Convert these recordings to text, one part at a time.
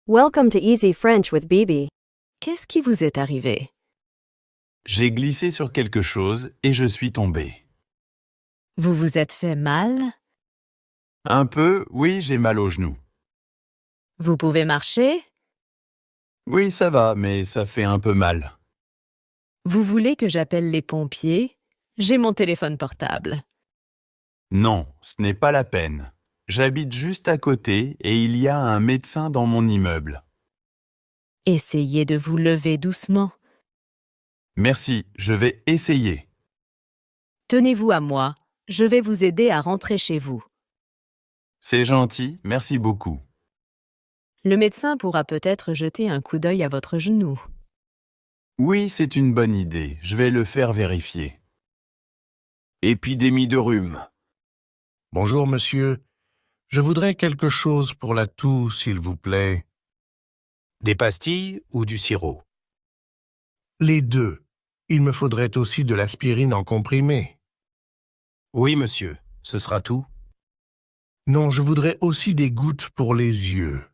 Welcome to Easy French with Bibi. Qu'est-ce qui vous est arrivé? J'ai glissé sur quelque chose et je suis tombé. Vous vous êtes fait mal? Un peu, oui, j'ai mal au genou. Vous pouvez marcher? Oui, ça va, mais ça fait un peu mal. Vous voulez que j'appelle les pompiers? J'ai mon téléphone portable. Non, ce n'est pas la peine. J'habite juste à côté et il y a un médecin dans mon immeuble. Essayez de vous lever doucement. Merci, je vais essayer. Tenez-vous à moi. Je vais vous aider à rentrer chez vous. C'est gentil, merci beaucoup. Le médecin pourra peut-être jeter un coup d'œil à votre genou. Oui, c'est une bonne idée, je vais le faire vérifier. Épidémie de rhume. Bonjour, monsieur. Je voudrais quelque chose pour la toux, s'il vous plaît. Des pastilles ou du sirop? Les deux. Il me faudrait aussi de l'aspirine en comprimé. Oui, monsieur. Ce sera tout? Non, je voudrais aussi des gouttes pour les yeux.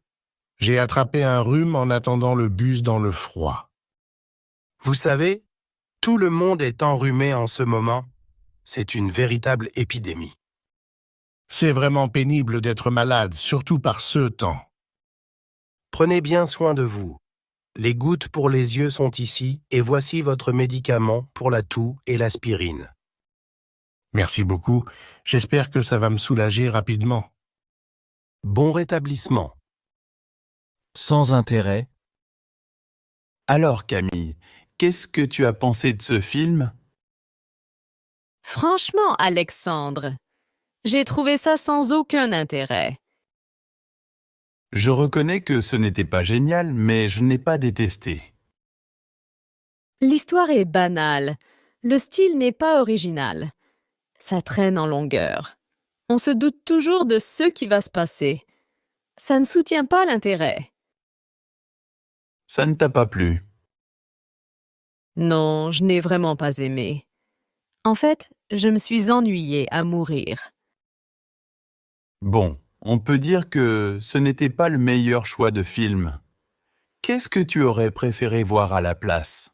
J'ai attrapé un rhume en attendant le bus dans le froid. Vous savez, tout le monde est enrhumé en ce moment. C'est une véritable épidémie. C'est vraiment pénible d'être malade, surtout par ce temps. Prenez bien soin de vous. Les gouttes pour les yeux sont ici et voici votre médicament pour la toux et l'aspirine. Merci beaucoup. J'espère que ça va me soulager rapidement. Bon rétablissement. Sans intérêt. Alors Camille, qu'est-ce que tu as pensé de ce film? Franchement, Alexandre, j'ai trouvé ça sans aucun intérêt. Je reconnais que ce n'était pas génial, mais je n'ai pas détesté. L'histoire est banale. Le style n'est pas original. Ça traîne en longueur. On se doute toujours de ce qui va se passer. Ça ne soutient pas l'intérêt. Ça ne t'a pas plu? Non, je n'ai vraiment pas aimé. En fait, je me suis ennuyée à mourir. Bon, on peut dire que ce n'était pas le meilleur choix de film. Qu'est-ce que tu aurais préféré voir à la place?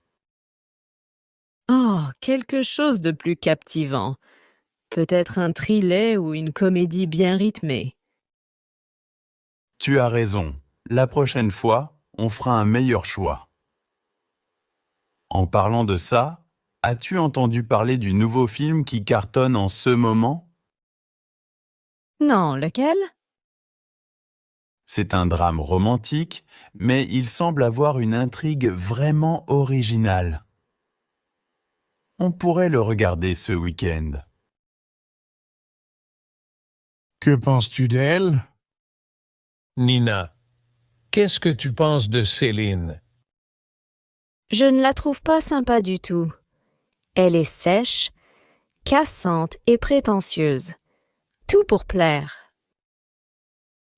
Oh, quelque chose de plus captivant. Peut-être un thriller ou une comédie bien rythmée. Tu as raison. La prochaine fois, on fera un meilleur choix. En parlant de ça, as-tu entendu parler du nouveau film qui cartonne en ce moment? Non, lequel? C'est un drame romantique, mais il semble avoir une intrigue vraiment originale. On pourrait le regarder ce week-end. Que penses-tu d'elle? Nina, qu'est-ce que tu penses de Céline? Je ne la trouve pas sympa du tout. Elle est sèche, cassante et prétentieuse. Tout pour plaire.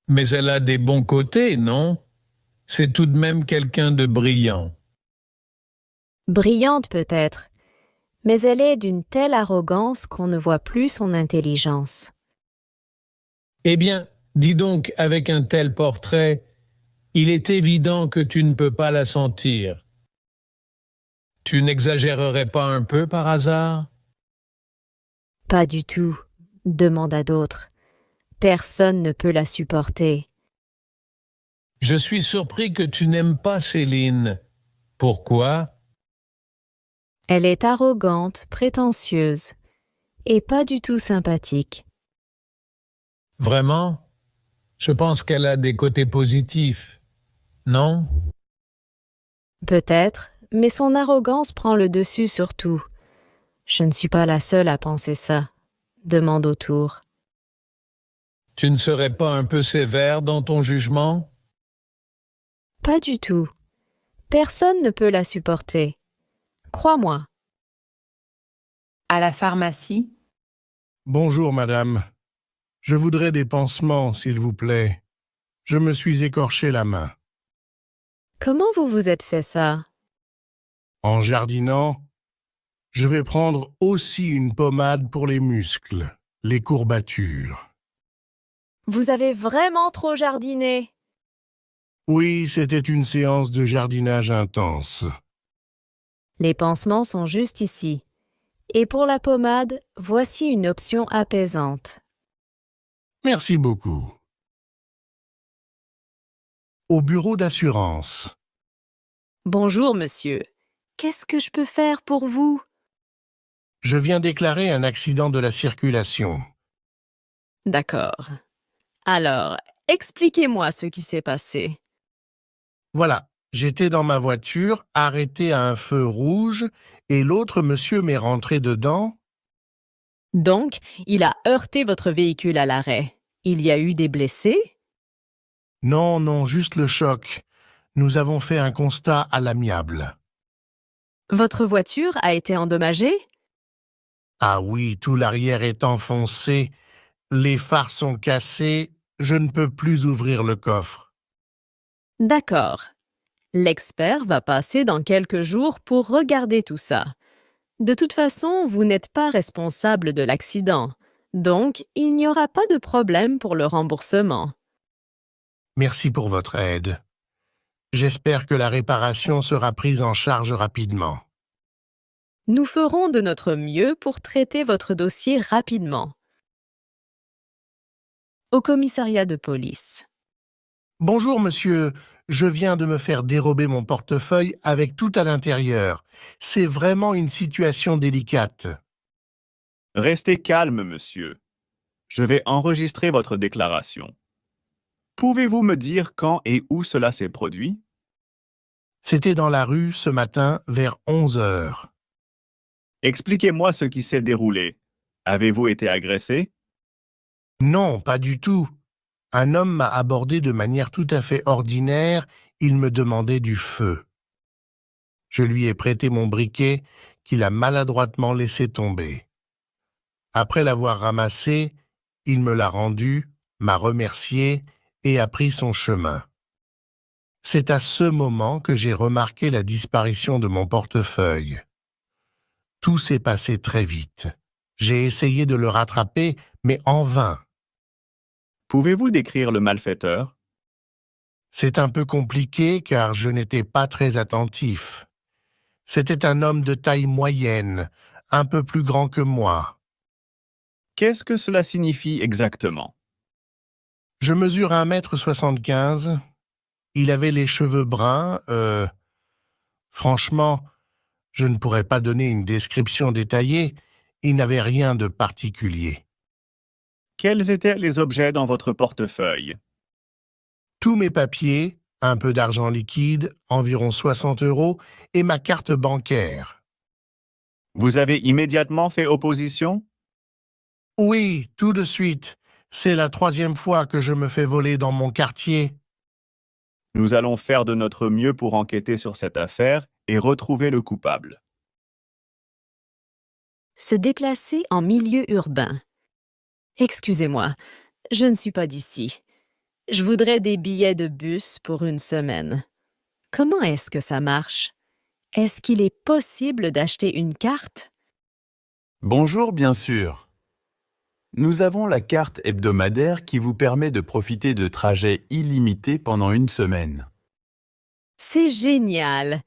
Mais elle a des bons côtés, non? C'est tout de même quelqu'un de brillant. Brillante peut-être, mais elle est d'une telle arrogance qu'on ne voit plus son intelligence. Eh bien, dis donc, avec un tel portrait, il est évident que tu ne peux pas la sentir. Tu n'exagérerais pas un peu par hasard? Pas du tout, demanda d'autres. Personne ne peut la supporter. Je suis surpris que tu n'aimes pas Céline. Pourquoi? Elle est arrogante, prétentieuse, et pas du tout sympathique. Vraiment? Je pense qu'elle a des côtés positifs. Non? Peut-être, mais son arrogance prend le dessus sur tout. Je ne suis pas la seule à penser ça, demande autour. Tu ne serais pas un peu sévère dans ton jugement? Pas du tout. Personne ne peut la supporter. Crois-moi. À la pharmacie? Bonjour, madame. Je voudrais des pansements, s'il vous plaît. Je me suis écorché la main. Comment vous vous êtes fait ça? En jardinant, je vais prendre aussi une pommade pour les muscles, les courbatures. Vous avez vraiment trop jardiné. Oui, c'était une séance de jardinage intense. Les pansements sont juste ici. Et pour la pommade, voici une option apaisante. Merci beaucoup. Au bureau d'assurance. Bonjour, monsieur. Qu'est-ce que je peux faire pour vous? Je viens déclarer un accident de la circulation. D'accord. Alors, expliquez-moi ce qui s'est passé. Voilà, j'étais dans ma voiture, arrêté à un feu rouge, et l'autre monsieur m'est rentré dedans. Donc, il a heurté votre véhicule à l'arrêt. Il y a eu des blessés? Non, non, juste le choc. Nous avons fait un constat à l'amiable. Votre voiture a été endommagée? Ah oui, tout l'arrière est enfoncé, les phares sont cassés, je ne peux plus ouvrir le coffre. D'accord. L'expert va passer dans quelques jours pour regarder tout ça. De toute façon, vous n'êtes pas responsable de l'accident, donc il n'y aura pas de problème pour le remboursement. Merci pour votre aide. J'espère que la réparation sera prise en charge rapidement. Nous ferons de notre mieux pour traiter votre dossier rapidement. Au commissariat de police. Bonjour monsieur, je viens de me faire dérober mon portefeuille avec tout à l'intérieur. C'est vraiment une situation délicate. Restez calme, monsieur. Je vais enregistrer votre déclaration. Pouvez-vous me dire quand et où cela s'est produit? C'était dans la rue ce matin vers 11 heures. Expliquez-moi ce qui s'est déroulé. Avez-vous été agressé? Non, pas du tout. Un homme m'a abordé de manière tout à fait ordinaire, il me demandait du feu. Je lui ai prêté mon briquet qu'il a maladroitement laissé tomber. Après l'avoir ramassé, il me l'a rendu, m'a remercié et a pris son chemin. C'est à ce moment que j'ai remarqué la disparition de mon portefeuille. Tout s'est passé très vite. J'ai essayé de le rattraper, mais en vain. Pouvez-vous décrire le malfaiteur? C'est un peu compliqué car je n'étais pas très attentif. C'était un homme de taille moyenne, un peu plus grand que moi. Qu'est-ce que cela signifie exactement? Je mesure 1,75 m. Il avait les cheveux bruns. Franchement, je ne pourrais pas donner une description détaillée. Il n'avait rien de particulier. Quels étaient les objets dans votre portefeuille? Tous mes papiers, un peu d'argent liquide, environ 60 €, et ma carte bancaire. Vous avez immédiatement fait opposition? Oui, tout de suite. C'est la 3e fois que je me fais voler dans mon quartier. Nous allons faire de notre mieux pour enquêter sur cette affaire et retrouver le coupable. Se déplacer en milieu urbain. Excusez-moi, je ne suis pas d'ici. Je voudrais des billets de bus pour une semaine. Comment est-ce que ça marche? Est-ce qu'il est possible d'acheter une carte? Bonjour, bien sûr. Nous avons la carte hebdomadaire qui vous permet de profiter de trajets illimités pendant une semaine. C'est génial!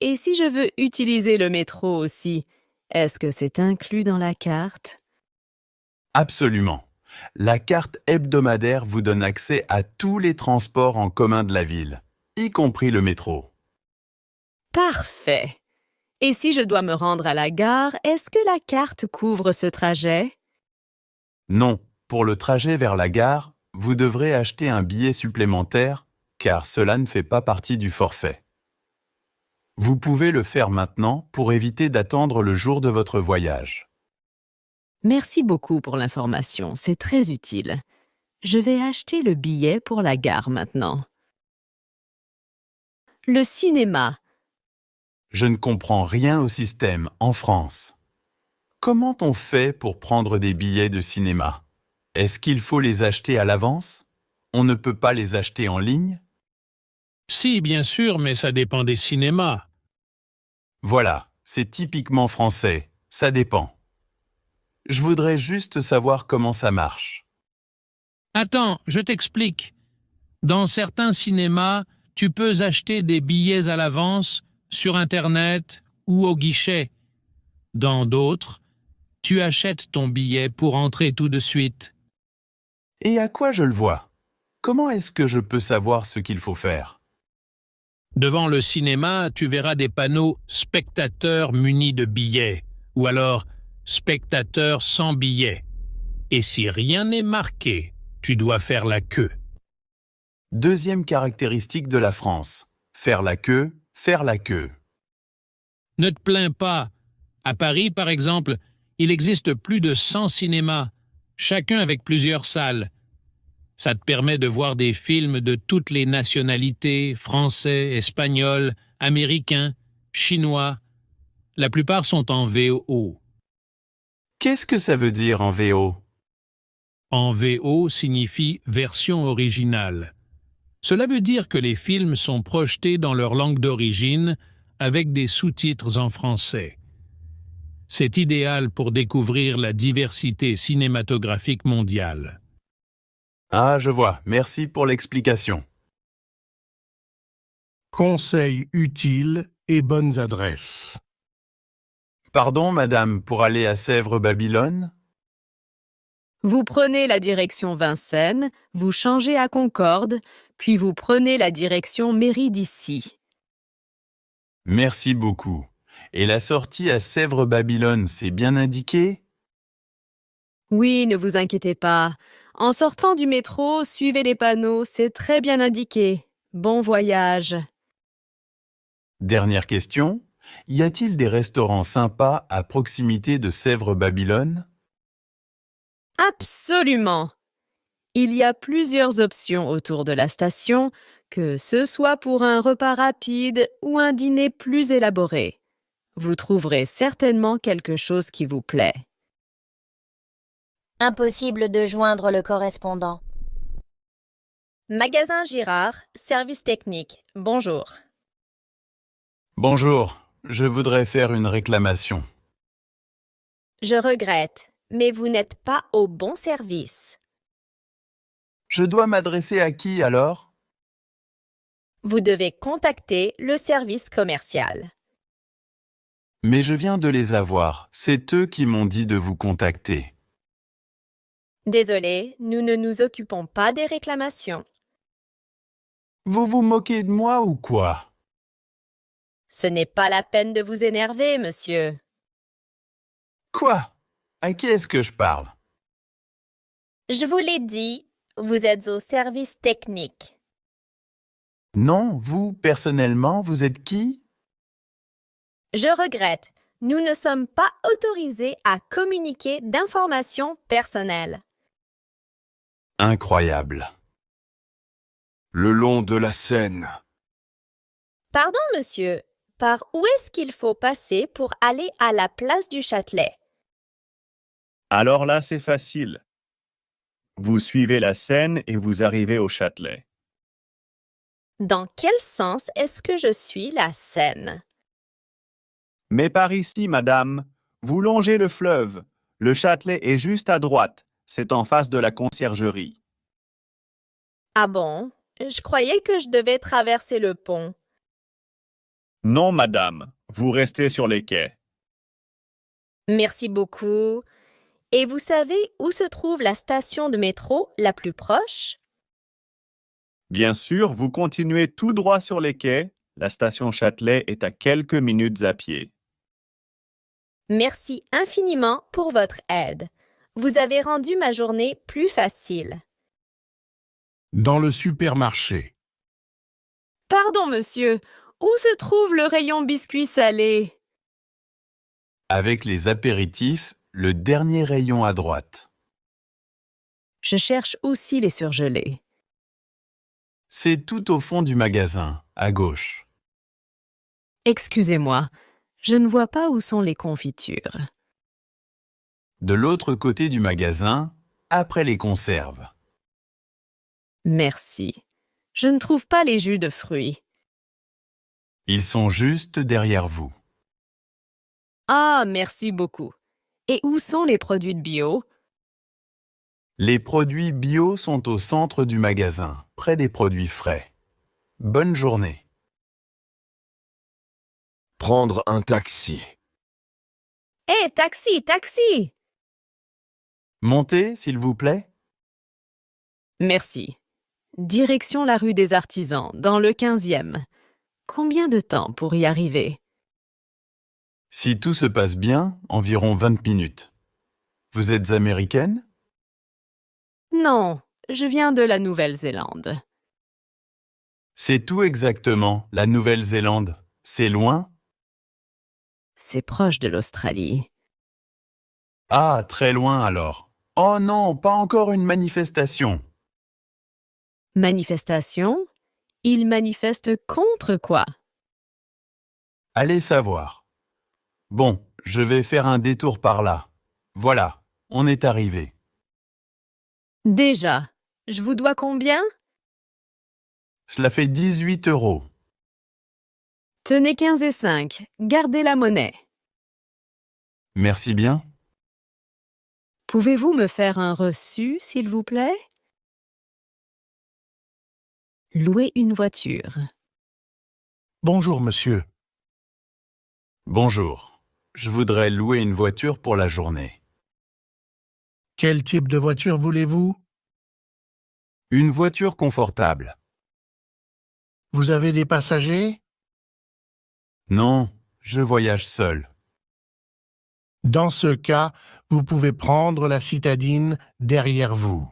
Et si je veux utiliser le métro aussi, est-ce que c'est inclus dans la carte? Absolument. La carte hebdomadaire vous donne accès à tous les transports en commun de la ville, y compris le métro. Parfait! Et si je dois me rendre à la gare, est-ce que la carte couvre ce trajet? Non, pour le trajet vers la gare, vous devrez acheter un billet supplémentaire, car cela ne fait pas partie du forfait. Vous pouvez le faire maintenant pour éviter d'attendre le jour de votre voyage. Merci beaucoup pour l'information, c'est très utile. Je vais acheter le billet pour la gare maintenant. Le cinéma. Je ne comprends rien au système en France. Comment on fait pour prendre des billets de cinéma? Est-ce qu'il faut les acheter à l'avance? On ne peut pas les acheter en ligne? Si, bien sûr, mais ça dépend des cinémas. Voilà, c'est typiquement français, ça dépend. Je voudrais juste savoir comment ça marche. Attends, je t'explique. Dans certains cinémas, tu peux acheter des billets à l'avance sur Internet ou au guichet. Dans d'autres, tu achètes ton billet pour entrer tout de suite. Et à quoi je le vois? Comment est-ce que je peux savoir ce qu'il faut faire? Devant le cinéma, tu verras des panneaux « Spectateurs munis de billets » ou alors « Spectateurs sans billets ». Et si rien n'est marqué, tu dois faire la queue. Deuxième caractéristique de la France. Faire la queue, faire la queue. Ne te plains pas. À Paris, par exemple, il existe plus de 100 cinémas, chacun avec plusieurs salles. Ça te permet de voir des films de toutes les nationalités, français, espagnols, américains, chinois. La plupart sont en VO. Qu'est-ce que ça veut dire en VO? En VO signifie version originale. Cela veut dire que les films sont projetés dans leur langue d'origine avec des sous-titres en français. C'est idéal pour découvrir la diversité cinématographique mondiale. Ah, je vois. Merci pour l'explication. Conseils utiles et bonnes adresses. Pardon, madame, pour aller à Sèvres-Babylone? Vous prenez la direction Vincennes, vous changez à Concorde, puis vous prenez la direction Mairie d'Issy. Merci beaucoup. Et la sortie à Sèvres-Babylone, c'est bien indiqué? Oui, ne vous inquiétez pas. En sortant du métro, suivez les panneaux, c'est très bien indiqué. Bon voyage. Dernière question. Y a-t-il des restaurants sympas à proximité de Sèvres-Babylone? Absolument. Il y a plusieurs options autour de la station, que ce soit pour un repas rapide ou un dîner plus élaboré. Vous trouverez certainement quelque chose qui vous plaît. Impossible de joindre le correspondant. Magasin Girard, service technique. Bonjour. Bonjour, je voudrais faire une réclamation. Je regrette, mais vous n'êtes pas au bon service. Je dois m'adresser à qui alors? Vous devez contacter le service commercial. Mais je viens de les avoir. C'est eux qui m'ont dit de vous contacter. Désolé, nous ne nous occupons pas des réclamations. Vous vous moquez de moi ou quoi? Ce n'est pas la peine de vous énerver, monsieur. Quoi? À qui est-ce que je parle? Je vous l'ai dit, vous êtes au service technique. Non, vous, personnellement, vous êtes qui? Je regrette, nous ne sommes pas autorisés à communiquer d'informations personnelles. Incroyable. Le long de la Seine. Pardon, monsieur, par où est-ce qu'il faut passer pour aller à la place du Châtelet? Alors là, c'est facile. Vous suivez la Seine et vous arrivez au Châtelet. Dans quel sens est-ce que je suis la Seine? Mais par ici, madame, vous longez le fleuve. Le Châtelet est juste à droite. C'est en face de la conciergerie. Ah bon? Je croyais que je devais traverser le pont. Non, madame, vous restez sur les quais. Merci beaucoup. Et vous savez où se trouve la station de métro la plus proche? Bien sûr, vous continuez tout droit sur les quais. La station Châtelet est à quelques minutes à pied. Merci infiniment pour votre aide. Vous avez rendu ma journée plus facile. Dans le supermarché. Pardon, monsieur, où se trouve le rayon biscuits salés? Avec les apéritifs, le dernier rayon à droite. Je cherche aussi les surgelés. C'est tout au fond du magasin, à gauche. Excusez-moi, je ne vois pas où sont les confitures. De l'autre côté du magasin, après les conserves. Merci. Je ne trouve pas les jus de fruits. Ils sont juste derrière vous. Ah, merci beaucoup. Et où sont les produits de bio? Les produits bio sont au centre du magasin, près des produits frais. Bonne journée. Prendre un taxi. Hé, taxi, taxi! Montez, s'il vous plaît. Merci. Direction la rue des Artisans, dans le 15e. Combien de temps pour y arriver? Si tout se passe bien, environ 20 minutes. Vous êtes américaine? Non, je viens de la Nouvelle-Zélande. C'est tout exactement, la Nouvelle-Zélande. C'est loin? C'est proche de l'Australie. Ah, très loin alors. Oh non, pas encore une manifestation. Manifestation? Ils manifestent contre quoi? Allez savoir. Bon, je vais faire un détour par là. Voilà, on est arrivé. Déjà, je vous dois combien? Cela fait 18 €. Tenez 15 et 5, gardez la monnaie. Merci bien. Pouvez-vous me faire un reçu, s'il vous plaît? Louer une voiture. Bonjour, monsieur. Bonjour. Je voudrais louer une voiture pour la journée. Quel type de voiture voulez-vous? Une voiture confortable. Vous avez des passagers? Non, je voyage seul. Dans ce cas, vous pouvez prendre la citadine derrière vous.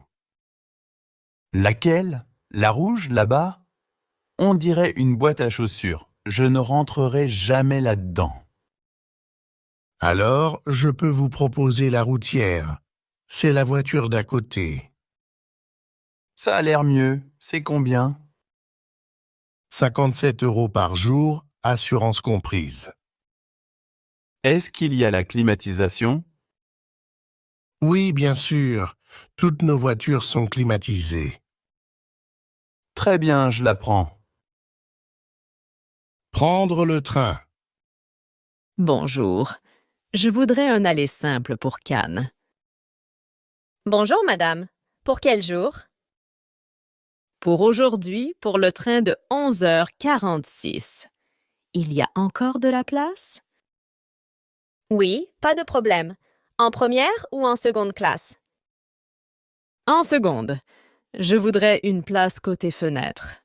Laquelle? La rouge, là-bas? On dirait une boîte à chaussures. Je ne rentrerai jamais là-dedans. Alors, je peux vous proposer la routière. C'est la voiture d'à côté. Ça a l'air mieux. C'est combien? 57 € par jour, assurance comprise. Est-ce qu'il y a la climatisation? Oui, bien sûr. Toutes nos voitures sont climatisées. Très bien, je la prends. Prendre le train. Bonjour. Je voudrais un aller simple pour Cannes. Bonjour, madame. Pour quel jour? Pour aujourd'hui, pour le train de 11h46. Il y a encore de la place? Oui, pas de problème. En première ou en seconde classe? En seconde. Je voudrais une place côté fenêtre.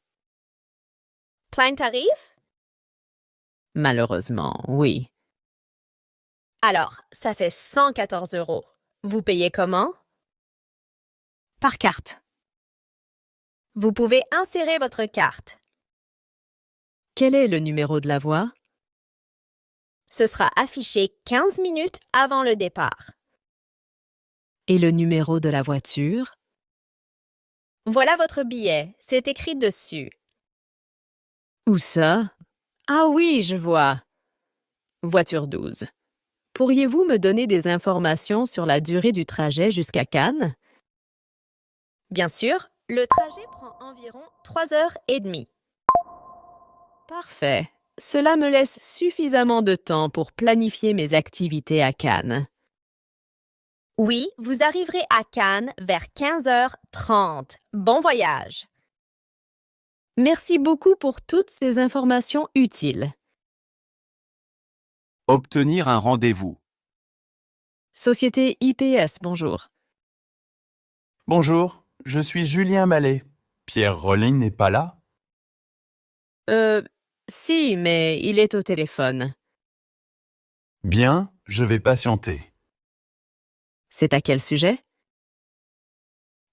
Plein tarif? Malheureusement, oui. Alors, ça fait 114 €. Vous payez comment? Par carte. Vous pouvez insérer votre carte. Quel est le numéro de la voie? Ce sera affiché 15 minutes avant le départ. Et le numéro de la voiture? Voilà votre billet, c'est écrit dessus. Où ça? Ah oui, je vois. Voiture 12. Pourriez-vous me donner des informations sur la durée du trajet jusqu'à Cannes? Bien sûr, le trajet prend environ 3h30. Parfait. Cela me laisse suffisamment de temps pour planifier mes activités à Cannes. Oui, vous arriverez à Cannes vers 15h30. Bon voyage! Merci beaucoup pour toutes ces informations utiles. Obtenir un rendez-vous. Société IPS, bonjour. Bonjour, je suis Julien Mallet. Pierre Rolling n'est pas là? Si, mais il est au téléphone. Bien, je vais patienter. C'est à quel sujet?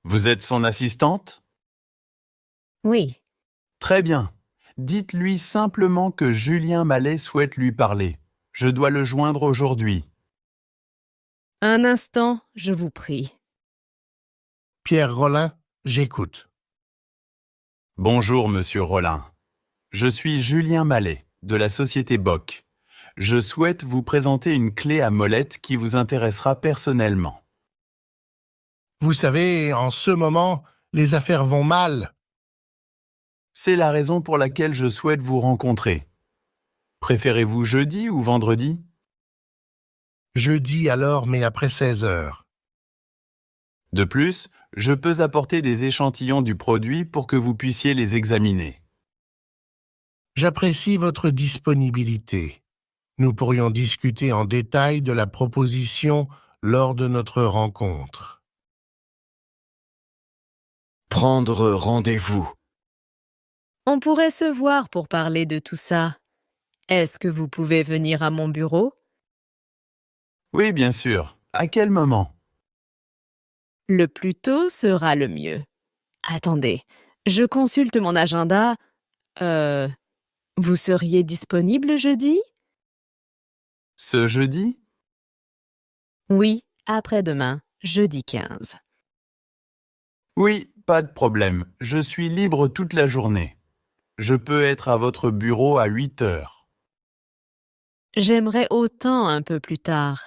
Vous êtes son assistante? Oui. Très bien. Dites-lui simplement que Julien Mallet souhaite lui parler. Je dois le joindre aujourd'hui. Un instant, je vous prie. Pierre Rollin, j'écoute. Bonjour, monsieur Rollin. Je suis Julien Mallet, de la société Bock. Je souhaite vous présenter une clé à molette qui vous intéressera personnellement. Vous savez, en ce moment, les affaires vont mal. C'est la raison pour laquelle je souhaite vous rencontrer. Préférez-vous jeudi ou vendredi? Jeudi alors, mais après 16 heures. De plus, je peux apporter des échantillons du produit pour que vous puissiez les examiner. J'apprécie votre disponibilité. Nous pourrions discuter en détail de la proposition lors de notre rencontre. Prendre rendez-vous. On pourrait se voir pour parler de tout ça. Est-ce que vous pouvez venir à mon bureau? Oui, bien sûr. À quel moment? Le plus tôt sera le mieux. Attendez, je consulte mon agenda. Vous seriez disponible jeudi? Ce jeudi? Oui, après-demain, jeudi 15. Oui, pas de problème. Je suis libre toute la journée. Je peux être à votre bureau à 8 heures. J'aimerais autant un peu plus tard.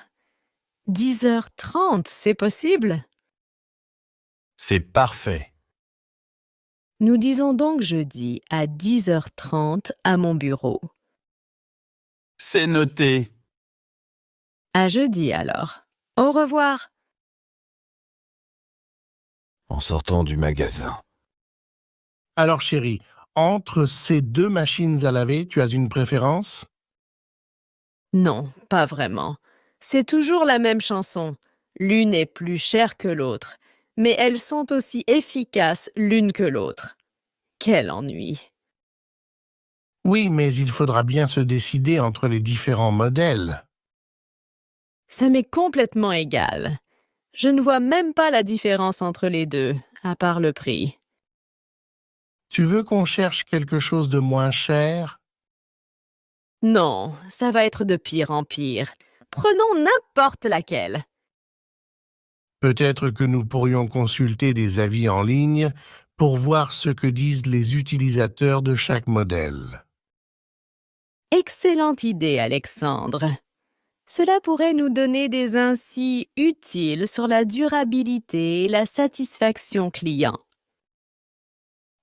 10h30, c'est possible? C'est parfait. Nous disons donc jeudi à 10h30 à mon bureau. C'est noté. À jeudi alors. Au revoir. En sortant du magasin. Alors chérie, entre ces deux machines à laver, tu as une préférence? Non, pas vraiment. C'est toujours la même chanson. L'une est plus chère que l'autre, mais elles sont aussi efficaces l'une que l'autre. Quel ennui! Oui, mais il faudra bien se décider entre les différents modèles. Ça m'est complètement égal. Je ne vois même pas la différence entre les deux, à part le prix. Tu veux qu'on cherche quelque chose de moins cher? Non, ça va être de pire en pire. Prenons n'importe laquelle. Peut-être que nous pourrions consulter des avis en ligne pour voir ce que disent les utilisateurs de chaque modèle. Excellente idée, Alexandre. Cela pourrait nous donner des indices utiles sur la durabilité et la satisfaction client.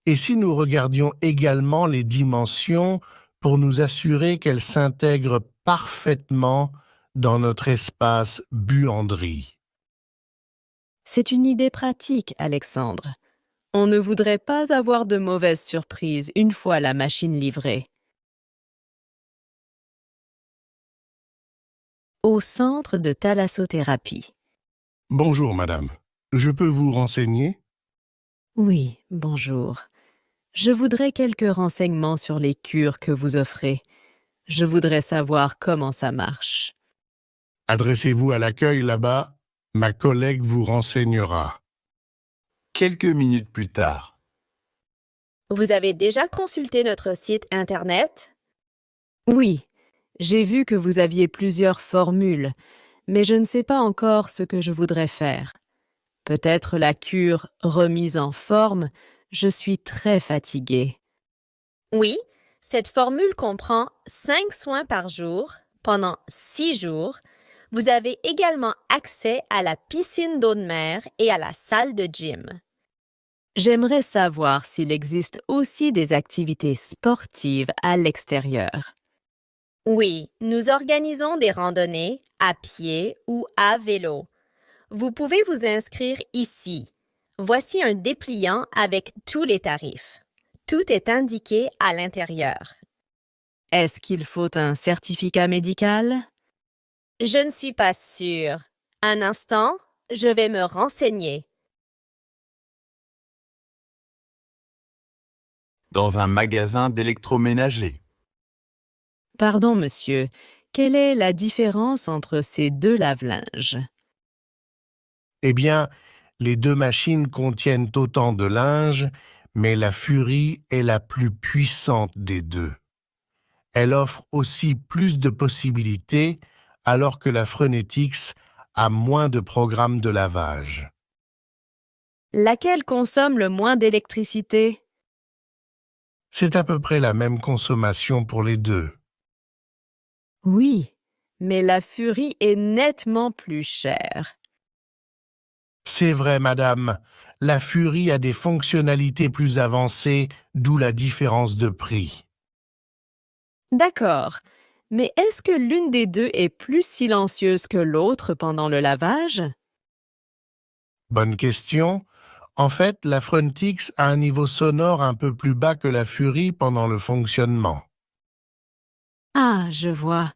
Et si nous regardions également les dimensions pour nous assurer qu'elles s'intègrent parfaitement dans notre espace buanderie? C'est une idée pratique, Alexandre. On ne voudrait pas avoir de mauvaises surprises une fois la machine livrée. Au centre de thalassothérapie. Bonjour, madame. Je peux vous renseigner? Oui, bonjour. Je voudrais quelques renseignements sur les cures que vous offrez. Je voudrais savoir comment ça marche. Adressez-vous à l'accueil là-bas. Ma collègue vous renseignera. Quelques minutes plus tard. Vous avez déjà consulté notre site Internet? Oui, j'ai vu que vous aviez plusieurs formules, mais je ne sais pas encore ce que je voudrais faire. Peut-être la cure remise en forme, je suis très fatiguée. Oui, cette formule comprend 5 soins par jour pendant 6 jours. Vous avez également accès à la piscine d'eau de mer et à la salle de gym. J'aimerais savoir s'il existe aussi des activités sportives à l'extérieur. Oui, nous organisons des randonnées à pied ou à vélo. Vous pouvez vous inscrire ici. Voici un dépliant avec tous les tarifs. Tout est indiqué à l'intérieur. Est-ce qu'il faut un certificat médical? Je ne suis pas sûre. Un instant, je vais me renseigner. Dans un magasin d'électroménager. Pardon, monsieur, quelle est la différence entre ces deux lave-linges? Eh bien, les deux machines contiennent autant de linge, mais la Fury est la plus puissante des deux. Elle offre aussi plus de possibilités, alors que la Frenetics a moins de programmes de lavage. Laquelle consomme le moins d'électricité? C'est à peu près la même consommation pour les deux. Oui, mais la Fury est nettement plus chère. C'est vrai, madame. La Fury a des fonctionnalités plus avancées, d'où la différence de prix. D'accord, mais est-ce que l'une des deux est plus silencieuse que l'autre pendant le lavage? Bonne question. En fait, la Frontix a un niveau sonore un peu plus bas que la Fury pendant le fonctionnement. Ah, je vois.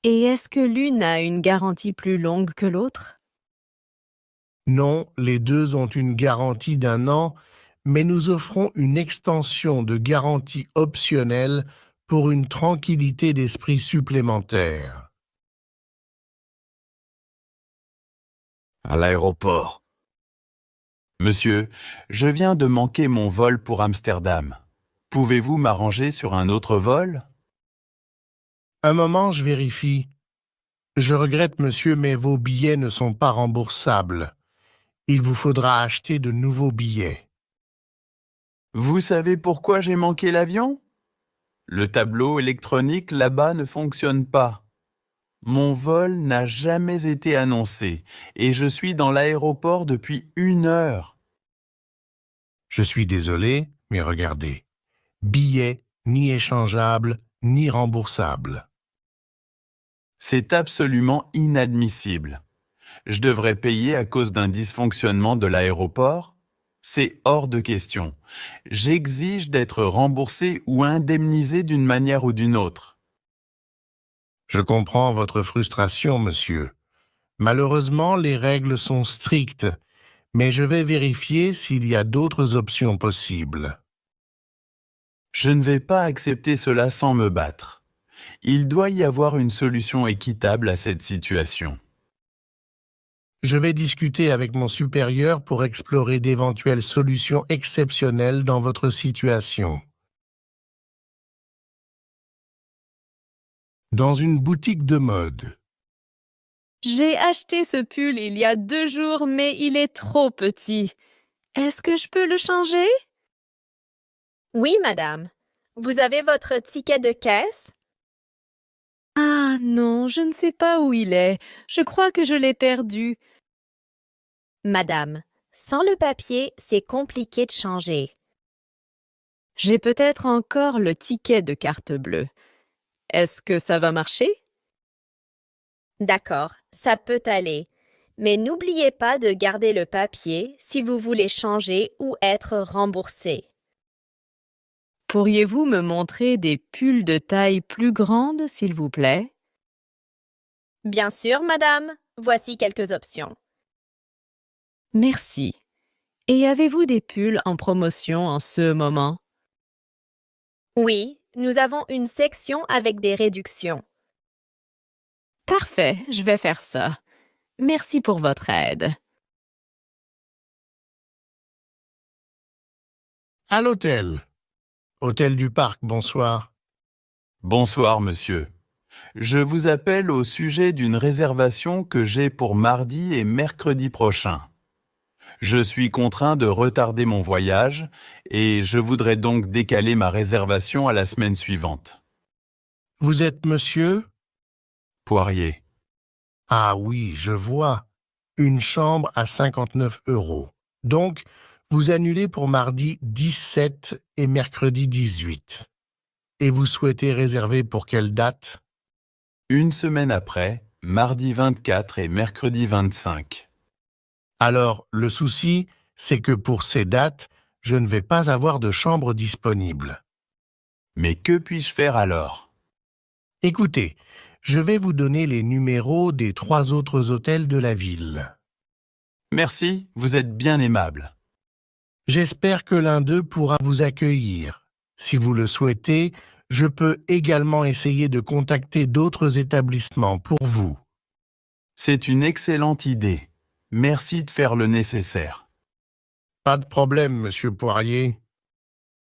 Et est-ce que l'une a une garantie plus longue que l'autre? Non, les deux ont une garantie d'1 an, mais nous offrons une extension de garantie optionnelle pour une tranquillité d'esprit supplémentaire. À l'aéroport. Monsieur, je viens de manquer mon vol pour Amsterdam. Pouvez-vous m'arranger sur un autre vol? Un moment, je vérifie. Je regrette, monsieur, mais vos billets ne sont pas remboursables. Il vous faudra acheter de nouveaux billets. Vous savez pourquoi j'ai manqué l'avion? Le tableau électronique là-bas ne fonctionne pas. Mon vol n'a jamais été annoncé et je suis dans l'aéroport depuis 1 heure. Je suis désolé, mais regardez. Billets ni échangeables, ni remboursables. C'est absolument inadmissible. Je devrais payer à cause d'un dysfonctionnement de l'aéroport? C'est hors de question. J'exige d'être remboursé ou indemnisé d'une manière ou d'une autre. Je comprends votre frustration, monsieur. Malheureusement, les règles sont strictes, mais je vais vérifier s'il y a d'autres options possibles. Je ne vais pas accepter cela sans me battre. Il doit y avoir une solution équitable à cette situation. Je vais discuter avec mon supérieur pour explorer d'éventuelles solutions exceptionnelles dans votre situation. Dans une boutique de mode. J'ai acheté ce pull il y a 2 jours, mais il est trop petit. Est-ce que je peux le changer? Oui, madame. Vous avez votre ticket de caisse? Ah non, je ne sais pas où il est. Je crois que je l'ai perdu. Madame, sans le papier, c'est compliqué de changer. J'ai peut-être encore le ticket de carte bleue. Est-ce que ça va marcher? D'accord, ça peut aller. Mais n'oubliez pas de garder le papier si vous voulez changer ou être remboursé. Pourriez-vous me montrer des pulls de taille plus grande, s'il vous plaît? Bien sûr, madame. Voici quelques options. Merci. Et avez-vous des pulls en promotion en ce moment? Oui, nous avons une section avec des réductions. Parfait, je vais faire ça. Merci pour votre aide. À l'hôtel. Hôtel du Parc, bonsoir. Bonsoir, monsieur. Je vous appelle au sujet d'une réservation que j'ai pour mardi et mercredi prochain. Je suis contraint de retarder mon voyage et je voudrais donc décaler ma réservation à la semaine suivante. Vous êtes monsieur? Poirier. Ah oui, je vois. Une chambre à 59 €. Donc, vous annulez pour mardi 17 et mercredi 18. Et vous souhaitez réserver pour quelle date? Une semaine après, mardi 24 et mercredi 25. Alors, le souci, c'est que pour ces dates, je ne vais pas avoir de chambre disponible. Mais que puis-je faire alors? Écoutez, je vais vous donner les numéros des 3 autres hôtels de la ville. Merci, vous êtes bien aimable. J'espère que l'un d'eux pourra vous accueillir. Si vous le souhaitez, je peux également essayer de contacter d'autres établissements pour vous. C'est une excellente idée. Merci de faire le nécessaire. Pas de problème, monsieur Poirier.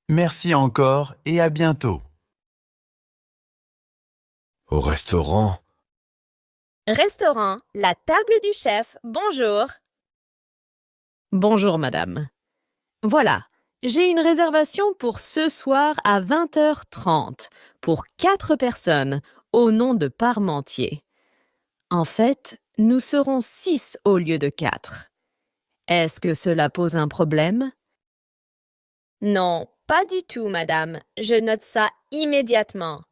Merci encore et à bientôt. Au restaurant. Restaurant, la table du chef, bonjour. Bonjour, madame. Voilà, j'ai une réservation pour ce soir à 20h30 pour 4 personnes au nom de Parmentier. En fait, nous serons 6 au lieu de 4. Est-ce que cela pose un problème? Non, pas du tout, madame. Je note ça immédiatement.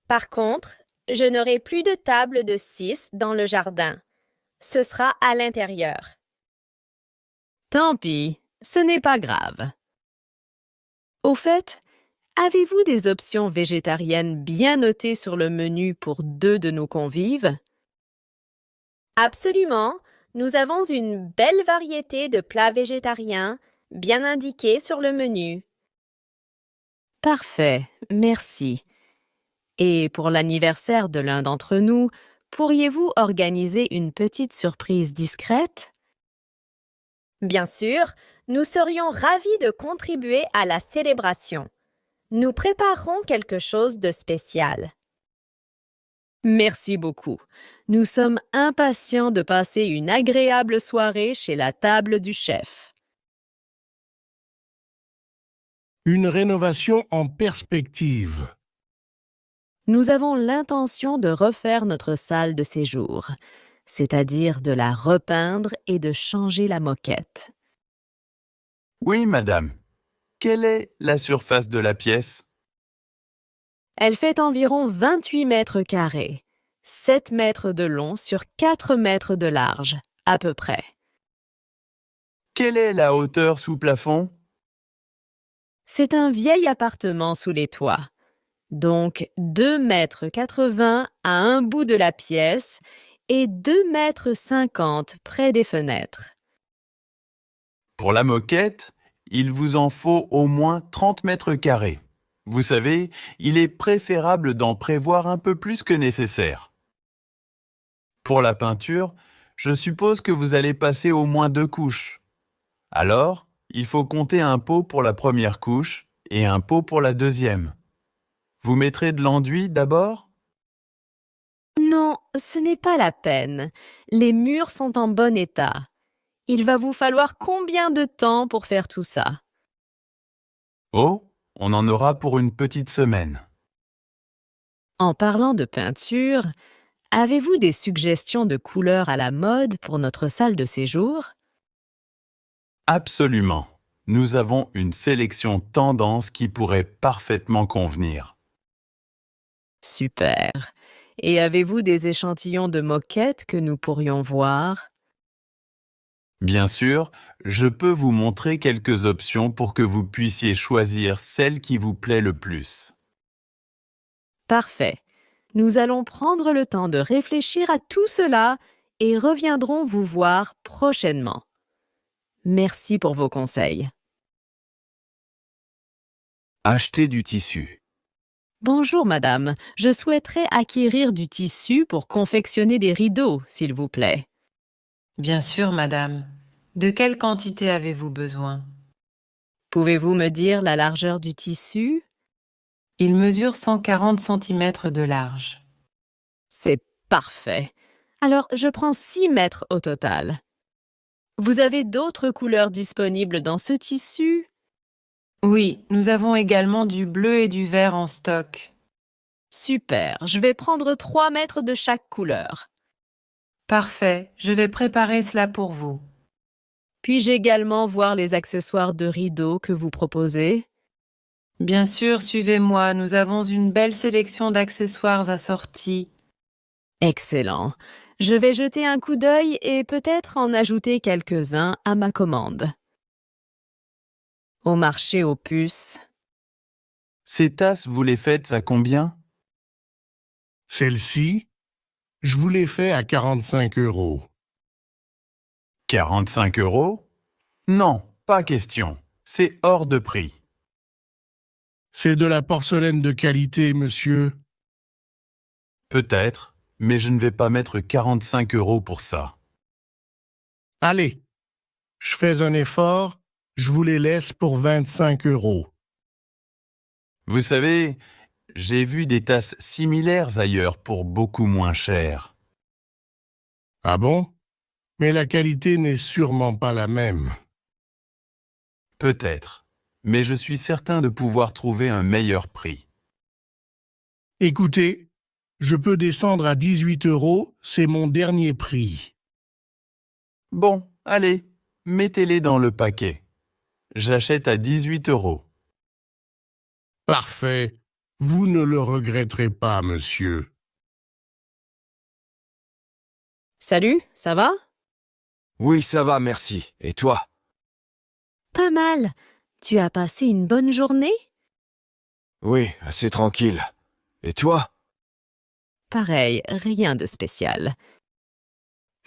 Par contre, je n'aurai plus de table de 6 dans le jardin. Ce sera à l'intérieur. Tant pis, ce n'est pas grave. Au fait, Avez-vous des options végétariennes bien notées sur le menu pour 2 de nos convives? Absolument. Nous avons une belle variété de plats végétariens bien indiqués sur le menu. Parfait, merci. Et pour l'anniversaire de l'un d'entre nous, pourriez-vous organiser une petite surprise discrète? Bien sûr, nous serions ravis de contribuer à la célébration. Nous préparerons quelque chose de spécial. Merci beaucoup. Nous sommes impatients de passer une agréable soirée chez la table du chef. Une rénovation en perspective. Nous avons l'intention de refaire notre salle de séjour, c'est-à-dire de la repeindre et de changer la moquette. Oui, madame. Quelle est la surface de la pièce? Elle fait environ 28 mètres carrés, 7 mètres de long sur 4 mètres de large, à peu près. Quelle est la hauteur sous plafond? C'est un vieil appartement sous les toits, donc 2,80 m à un bout de la pièce et 2,50 m près des fenêtres. Pour la moquette, il vous en faut au moins 30 mètres carrés. Vous savez, il est préférable d'en prévoir un peu plus que nécessaire. Pour la peinture, je suppose que vous allez passer au moins 2 couches. Alors, il faut compter un pot pour la première couche et un pot pour la deuxième. Vous mettrez de l'enduit d'abord? Non, ce n'est pas la peine. Les murs sont en bon état. Il va vous falloir combien de temps pour faire tout ça? Oh, on en aura pour une petite semaine. En parlant de peinture, avez-vous des suggestions de couleurs à la mode pour notre salle de séjour? Absolument. Nous avons une sélection tendance qui pourrait parfaitement convenir. Super. Et avez-vous des échantillons de moquettes que nous pourrions voir? Bien sûr, je peux vous montrer quelques options pour que vous puissiez choisir celle qui vous plaît le plus. Parfait. Nous allons prendre le temps de réfléchir à tout cela et reviendrons vous voir prochainement. Merci pour vos conseils. Acheter du tissu. Bonjour madame, je souhaiterais acquérir du tissu pour confectionner des rideaux, s'il vous plaît. Bien sûr, madame. De quelle quantité avez-vous besoin? Pouvez-vous me dire la largeur du tissu? Il mesure 140 cm de large. C'est parfait. Alors, je prends 6 mètres au total. Vous avez d'autres couleurs disponibles dans ce tissu? Oui, nous avons également du bleu et du vert en stock. Super, je vais prendre 3 mètres de chaque couleur. Parfait, je vais préparer cela pour vous. Puis-je également voir les accessoires de rideaux que vous proposez? Bien sûr, suivez-moi, nous avons une belle sélection d'accessoires assortis. Excellent. Je vais jeter un coup d'œil et peut-être en ajouter quelques-uns à ma commande. Au marché aux puces. Ces tasses, vous les faites à combien? Celle-ci, je vous l'ai fait à 45 €. 45 €? Non, pas question. C'est hors de prix. C'est de la porcelaine de qualité, monsieur. Peut-être, mais je ne vais pas mettre 45 € pour ça. Allez, je fais un effort, je vous les laisse pour 25 €. Vous savez, j'ai vu des tasses similaires ailleurs pour beaucoup moins cher. Ah bon? Mais la qualité n'est sûrement pas la même. Peut-être, mais je suis certain de pouvoir trouver un meilleur prix. Écoutez, je peux descendre à 18 €, c'est mon dernier prix. Bon, allez, mettez-les dans le paquet. J'achète à 18 €. Parfait. Vous ne le regretterez pas, monsieur. Salut, ça va? Oui, ça va, merci. Et toi? Pas mal. Tu as passé une bonne journée? Oui, assez tranquille. Et toi? Pareil, rien de spécial.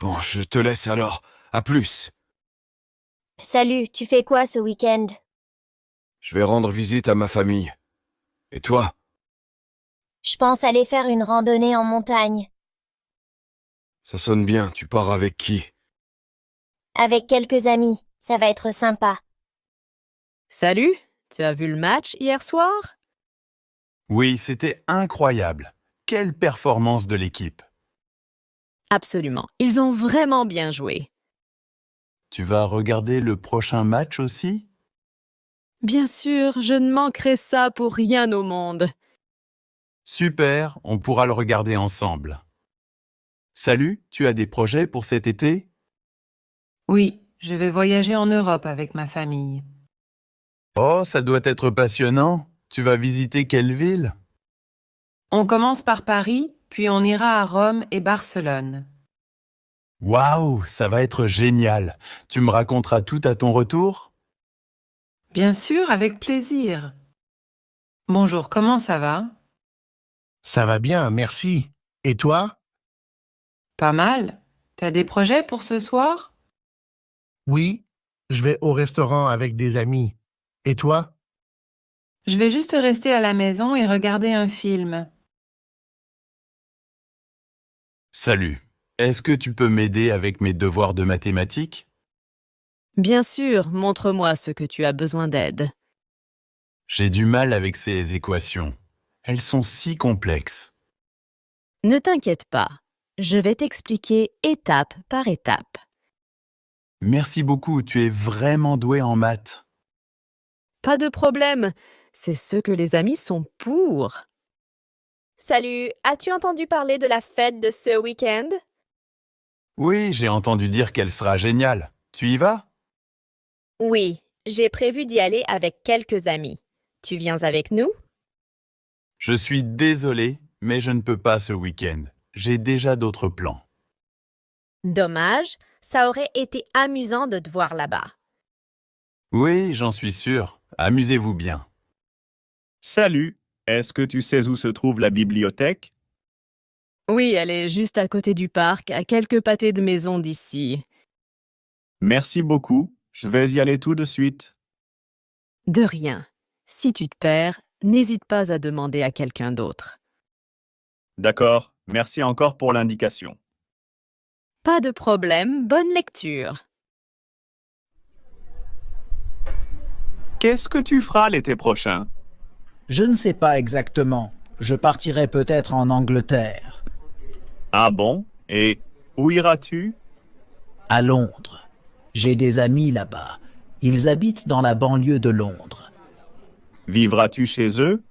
Bon, je te laisse alors. À plus. Salut, tu fais quoi ce week-end? Je vais rendre visite à ma famille. Et toi? Je pense aller faire une randonnée en montagne. Ça sonne bien, tu pars avec qui? Avec quelques amis, ça va être sympa. Salut, tu as vu le match hier soir? Oui, c'était incroyable. Quelle performance de l'équipe. Absolument, ils ont vraiment bien joué. Tu vas regarder le prochain match aussi? Bien sûr, je ne manquerai ça pour rien au monde. Super, on pourra le regarder ensemble. Salut, tu as des projets pour cet été? Oui, je vais voyager en Europe avec ma famille. Oh, ça doit être passionnant. Tu vas visiter quelle ville? On commence par Paris, puis on ira à Rome et Barcelone. Waouh, ça va être génial. Tu me raconteras tout à ton retour? Bien sûr, avec plaisir. Bonjour, comment ça va? Ça va bien, merci. Et toi? Pas mal. T'as des projets pour ce soir? Oui, je vais au restaurant avec des amis. Et toi? Je vais juste rester à la maison et regarder un film. Salut. Est-ce que tu peux m'aider avec mes devoirs de mathématiques? Bien sûr, montre-moi ce que tu as besoin d'aide. J'ai du mal avec ces équations. Elles sont si complexes. Ne t'inquiète pas, je vais t'expliquer étape par étape. Merci beaucoup, tu es vraiment doué en maths. Pas de problème, c'est ce que les amis sont pour. Salut, as-tu entendu parler de la fête de ce week-end? Oui, j'ai entendu dire qu'elle sera géniale. Tu y vas? Oui, j'ai prévu d'y aller avec quelques amis. Tu viens avec nous? Je suis désolé, mais je ne peux pas ce week-end. J'ai déjà d'autres plans. Dommage, ça aurait été amusant de te voir là-bas. Oui, j'en suis sûr. Amusez-vous bien. Salut, est-ce que tu sais où se trouve la bibliothèque? Oui, elle est juste à côté du parc, à quelques pâtés de maison d'ici. Merci beaucoup, je vais y aller tout de suite. De rien. Si tu te perds, n'hésite pas à demander à quelqu'un d'autre. D'accord, merci encore pour l'indication. Pas de problème, bonne lecture. Qu'est-ce que tu feras l'été prochain? Je ne sais pas exactement. Je partirai peut-être en Angleterre. Ah bon? Et où iras-tu? À Londres. J'ai des amis là-bas. Ils habitent dans la banlieue de Londres. Vivras-tu chez eux?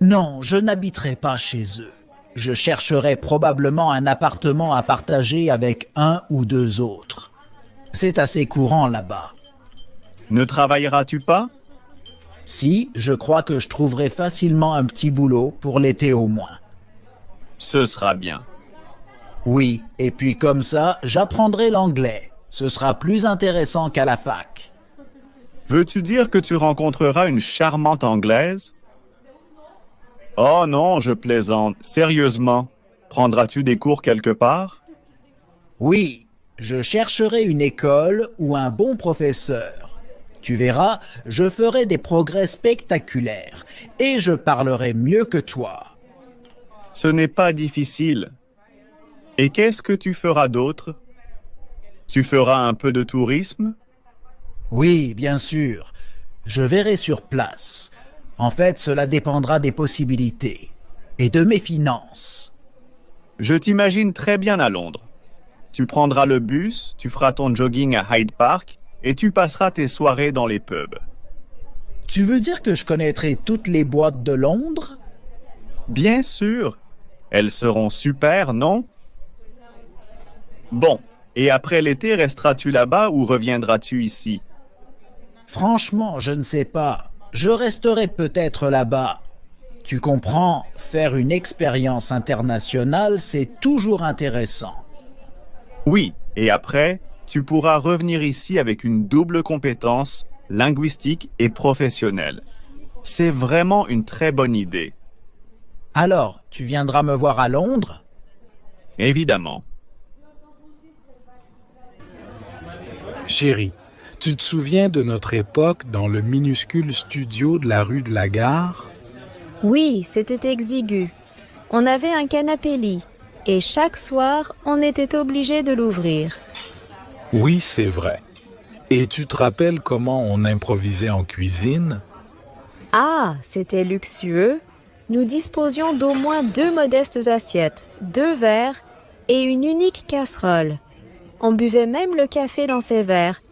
Non, je n'habiterai pas chez eux. Je chercherai probablement un appartement à partager avec un ou deux autres. C'est assez courant là-bas. Ne travailleras-tu pas? Si, je crois que je trouverai facilement un petit boulot pour l'été au moins. Ce sera bien. Oui, et puis comme ça, j'apprendrai l'anglais. Ce sera plus intéressant qu'à la fac. Veux-tu dire que tu rencontreras une charmante Anglaise? Oh non, je plaisante. Sérieusement, prendras-tu des cours quelque part? Oui, je chercherai une école ou un bon professeur. Tu verras, je ferai des progrès spectaculaires et je parlerai mieux que toi. Ce n'est pas difficile. Et qu'est-ce que tu feras d'autre? Tu feras un peu de tourisme? Oui, bien sûr. Je verrai sur place. En fait, cela dépendra des possibilités et de mes finances. Je t'imagine très bien à Londres. Tu prendras le bus, tu feras ton jogging à Hyde Park et tu passeras tes soirées dans les pubs. Tu veux dire que je connaîtrai toutes les boîtes de Londres? Bien sûr. Elles seront super, non? Bon, et après l'été, resteras-tu là-bas ou reviendras-tu ici? Franchement, je ne sais pas. Je resterai peut-être là-bas. Tu comprends, faire une expérience internationale, c'est toujours intéressant. Oui, et après, tu pourras revenir ici avec une double compétence linguistique et professionnelle. C'est vraiment une très bonne idée. Alors, tu viendras me voir à Londres? Évidemment. Chérie, tu te souviens de notre époque dans le minuscule studio de la rue de la Gare? Oui, c'était exigu. On avait un canapé-lit et chaque soir, on était obligé de l'ouvrir. Oui, c'est vrai. Et tu te rappelles comment on improvisait en cuisine? Ah, c'était luxueux. Nous disposions d'au moins 2 modestes assiettes, 2 verres et une unique casserole. On buvait même le café dans ces verres.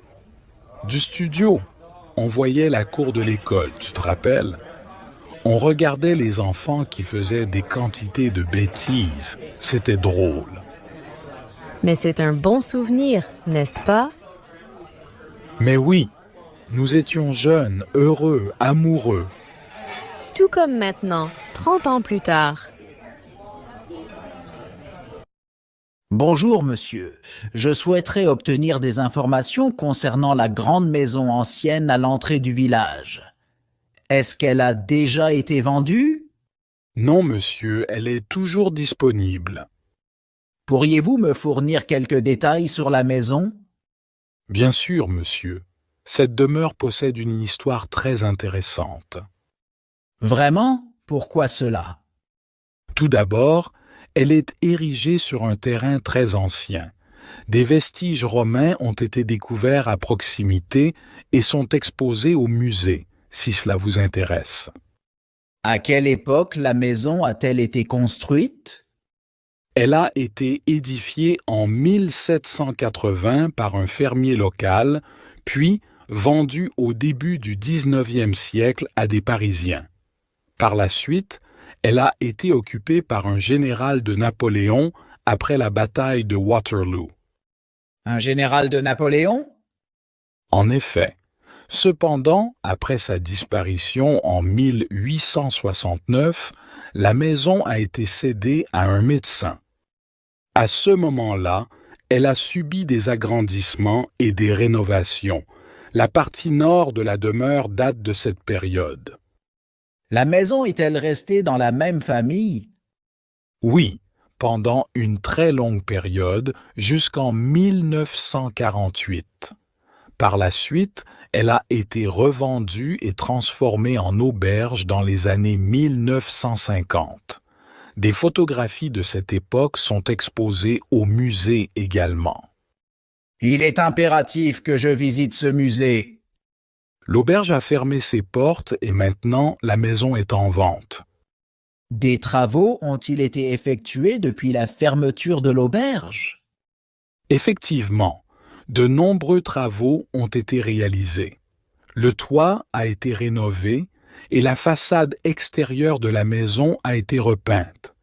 Du studio, on voyait la cour de l'école, tu te rappelles? On regardait les enfants qui faisaient des quantités de bêtises. C'était drôle. Mais c'est un bon souvenir, n'est-ce pas? Mais oui, nous étions jeunes, heureux, amoureux. Tout comme maintenant, 30 ans plus tard. Bonjour, monsieur. Je souhaiterais obtenir des informations concernant la grande maison ancienne à l'entrée du village. Est-ce qu'elle a déjà été vendue? Non, monsieur, elle est toujours disponible. Pourriez-vous me fournir quelques détails sur la maison? Bien sûr, monsieur. Cette demeure possède une histoire très intéressante. Vraiment? Pourquoi cela? Tout d'abord, elle est érigée sur un terrain très ancien. Des vestiges romains ont été découverts à proximité et sont exposés au musée, si cela vous intéresse. À quelle époque la maison a-t-elle été construite? Elle a été édifiée en 1780 par un fermier local, puis vendue au début du 19e siècle à des Parisiens. Par la suite, elle a été occupée par un général de Napoléon après la bataille de Waterloo. Un général de Napoléon? En effet. Cependant, après sa disparition en 1869, la maison a été cédée à un médecin. À ce moment-là, elle a subi des agrandissements et des rénovations. La partie nord de la demeure date de cette période. La maison est-elle restée dans la même famille? Oui, pendant une très longue période, jusqu'en 1948. Par la suite, elle a été revendue et transformée en auberge dans les années 1950. Des photographies de cette époque sont exposées au musée également. Il est impératif que je visite ce musée. L'auberge a fermé ses portes et maintenant la maison est en vente. Des travaux ont-ils été effectués depuis la fermeture de l'auberge? Effectivement, de nombreux travaux ont été réalisés. Le toit a été rénové et la façade extérieure de la maison a été repeinte.